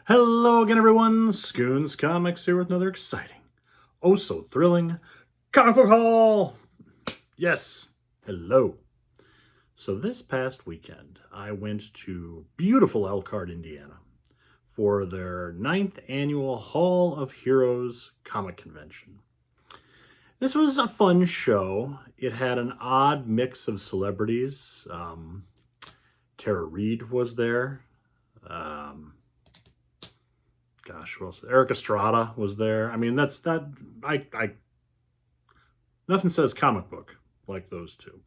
Hello again, everyone. Scoons Comics here with another exciting, oh so thrilling comic book haul. Yes, hello. So this past weekend, I went to beautiful Elkhart, Indiana, for their 9th annual Hall of Heroes comic convention. This was a fun show. It had an odd mix of celebrities. Tara Reid was there. Gosh, who else? Eric Estrada was there. I mean, that's that. I nothing says comic book like those two.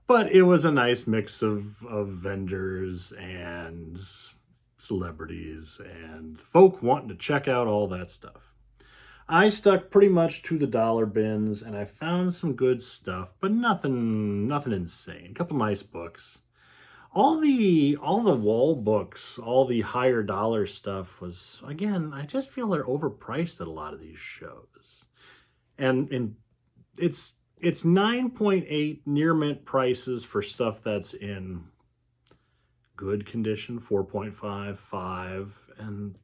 But it was a nice mix of vendors and celebrities and folk wanting to check out all that stuff. I stuck pretty much to the dollar bins and I found some good stuff, but nothing insane. A couple nice books. All the wall books, all the higher dollar stuff was, again, I just feel they're overpriced at a lot of these shows. And it's 9.8 near mint prices for stuff that's in good condition, 4.5, 5, and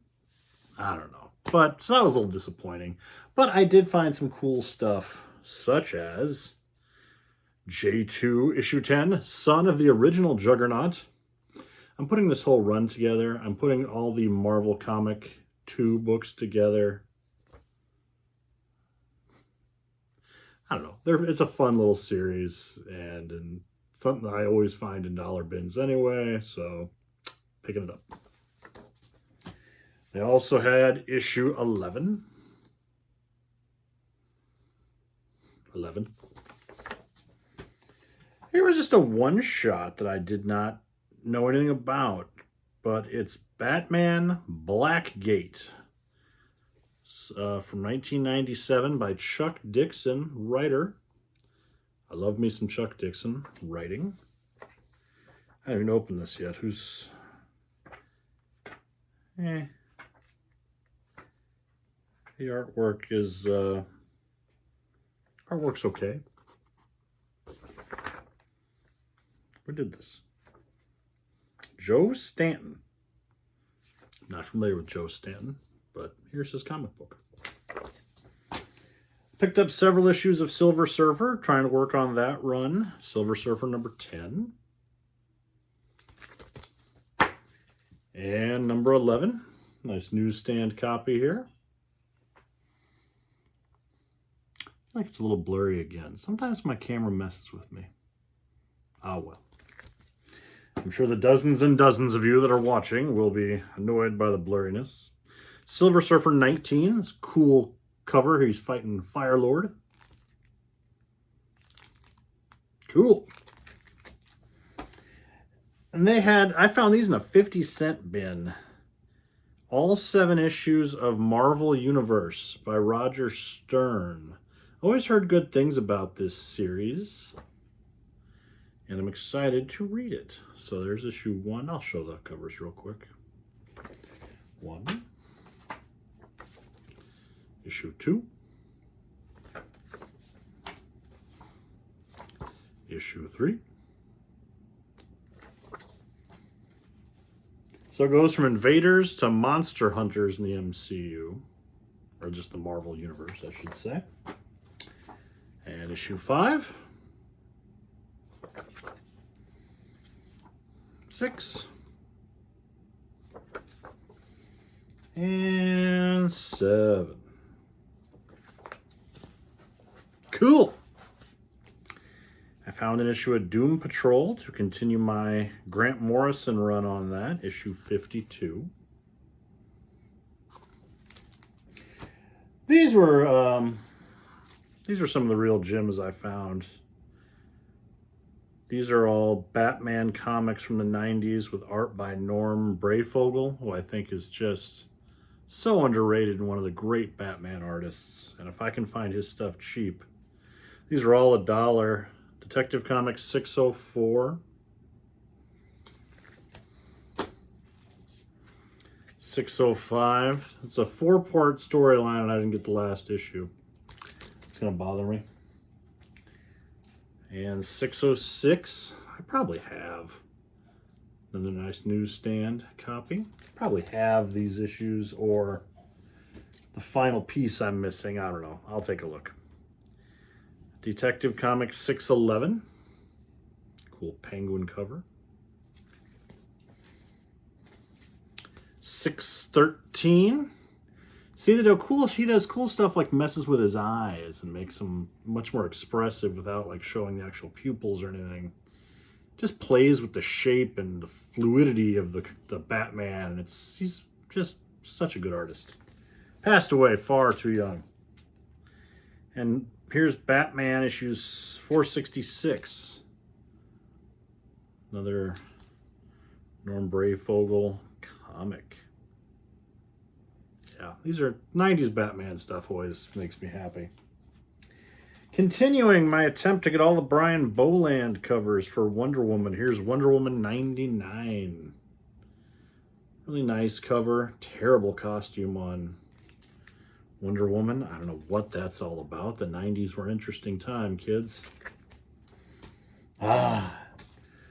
I don't know. But so that was a little disappointing. But I did find some cool stuff, such as J2 issue 10, Son of the Original Juggernaut. I'm putting this whole run together. I'm putting all the Marvel Comic 2 books together. I don't know. It's a fun little series and something I always find in dollar bins anyway, so picking it up. They also had issue 11. 11. Here was just a one-shot that I did not know anything about, but it's Batman Blackgate from 1997 by Chuck Dixon, writer. I love me some Chuck Dixon writing. I haven't even opened this yet. The artwork is artwork's okay. Who did this? Joe Stanton. Not familiar with Joe Stanton, but here's his comic book. Picked up several issues of Silver Surfer, trying to work on that run. Silver Surfer number 10. And number 11. Nice newsstand copy here. I think it's a little blurry again. Sometimes my camera messes with me. Ah, well. I'm sure the dozens and dozens of you that are watching will be annoyed by the blurriness. Silver Surfer 19. This cool cover. He's fighting Firelord. Cool. And I found these in a 50-cent bin. All 7 issues of Marvel Universe by Roger Stern. Always heard good things about this series. And I'm excited to read it. So there's issue 1. I'll show the covers real quick. 1. Issue 2. Issue 3. So it goes from Invaders to Monster Hunters in the MCU. Or just the Marvel Universe, I should say. And issue 5. 6. And 7. Cool. I found an issue of Doom Patrol to continue my Grant Morrison run on that, issue 52. These were some of the real gems I found. These are all Batman comics from the 90s with art by Norm Brayfogle, who I think is just so underrated and one of the great Batman artists. And if I can find his stuff cheap, these are all $1. Detective Comics 604. 605. It's a 4-part storyline and I didn't get the last issue. It's going to bother me. And 606, I probably have. Another nice newsstand copy. Probably have these issues or the final piece I'm missing. I don't know. I'll take a look. Detective Comics 611. Cool penguin cover. 613. See, that cool. He does cool stuff like messes with his eyes and makes them much more expressive without like showing the actual pupils or anything. Just plays with the shape and the fluidity of the Batman. He's just such a good artist. Passed away far too young. And here's Batman issues 466. Another Norm Brayfogle comic. Yeah, these are 90s Batman stuff, always makes me happy. Continuing my attempt to get all the Brian Boland covers for Wonder Woman. Here's Wonder Woman 99. Really nice cover. Terrible costume on Wonder Woman. I don't know what that's all about. The 90s were an interesting time, kids.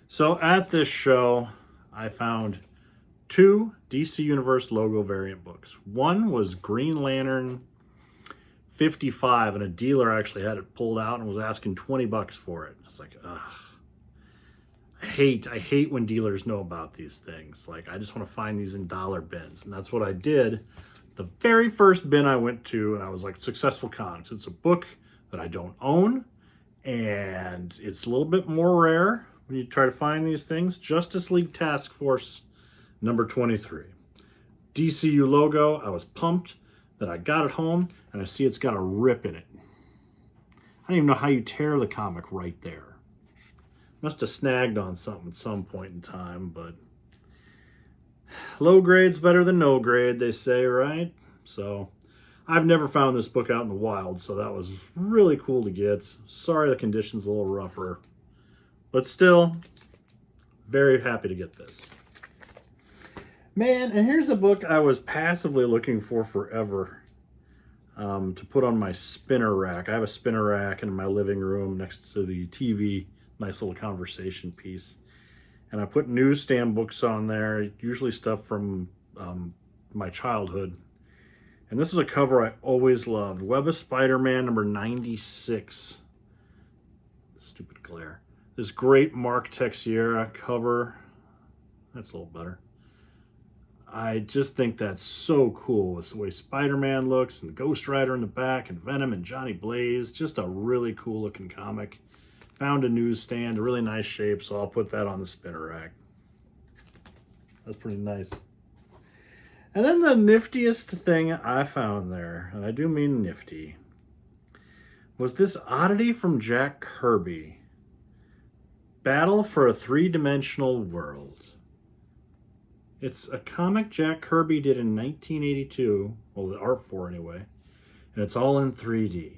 So at this show, I found 2 DC Universe logo variant books. One was Green Lantern 55, and a dealer actually had it pulled out and was asking $20 for it. It's like, ugh. I hate when dealers know about these things. Like, I just want to find these in dollar bins, and that's what I did. The very first bin I went to, and I was like, Successful Comics. It's a book that I don't own, and it's a little bit more rare when you try to find these things. Justice League Task Force number 23. DCU logo. I was pumped that I got it home, and I see it's got a rip in it. I don't even know how you tear the comic right there. Must have snagged on something at some point in time, but low grade's better than no grade, they say, right? So I've never found this book out in the wild, so that was really cool to get. Sorry the condition's a little rougher, but still very happy to get this. Man, and here's a book I was passively looking for forever to put on my spinner rack. I have a spinner rack in my living room next to the TV, nice little conversation piece. And I put newsstand books on there, usually stuff from my childhood. And this is a cover I always loved. Web of Spider-Man number 96. Stupid glare. This great Mark Texeira cover. That's a little better. I just think that's so cool. It's the way Spider-Man looks and Ghost Rider in the back and Venom and Johnny Blaze. Just a really cool looking comic. Found a newsstand, a really nice shape, so I'll put that on the spinner rack. That's pretty nice. And then the niftiest thing I found there, and I do mean nifty, was this oddity from Jack Kirby. Battle for a Three-Dimensional World. It's a comic Jack Kirby did in 1982, well, the art for anyway, and it's all in 3D.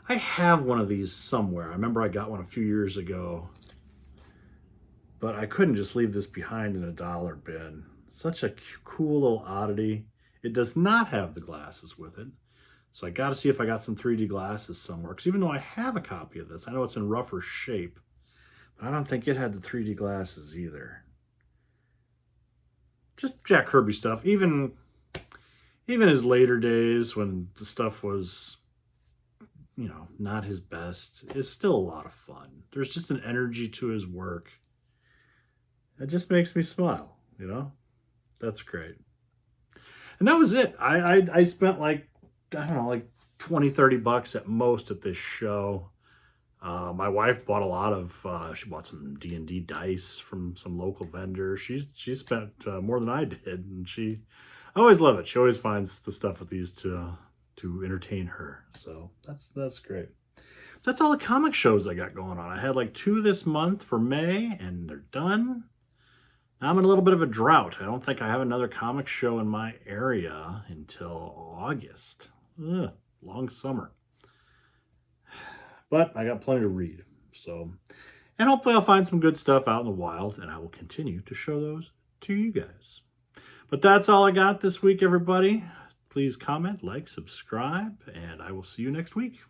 I have one of these somewhere. I remember I got one a few years ago, but I couldn't just leave this behind in a dollar bin. Such a cool little oddity. It does not have the glasses with it, so I got to see if I got some 3D glasses somewhere, because even though I have a copy of this, I know it's in rougher shape, but I don't think it had the 3D glasses either. Just Jack Kirby stuff. Even his later days when the stuff was, you know, not his best, is still a lot of fun. There's just an energy to his work. It just makes me smile, you know? That's great. And that was it. I spent like, I don't know, like $20-30 at most at this show. My wife bought a lot of, she bought some D&D dice from some local vendor. She spent more than I did, and I always love it. She always finds the stuff with these to entertain her. So that's great. That's all the comic shows I got going on. I had like 2 this month for May, and they're done. Now I'm in a little bit of a drought. I don't think I have another comic show in my area until August. Ugh, long summer. But I got plenty to read. So, and hopefully I'll find some good stuff out in the wild, and I will continue to show those to you guys. But that's all I got this week, everybody. Please comment, like, subscribe, and I will see you next week.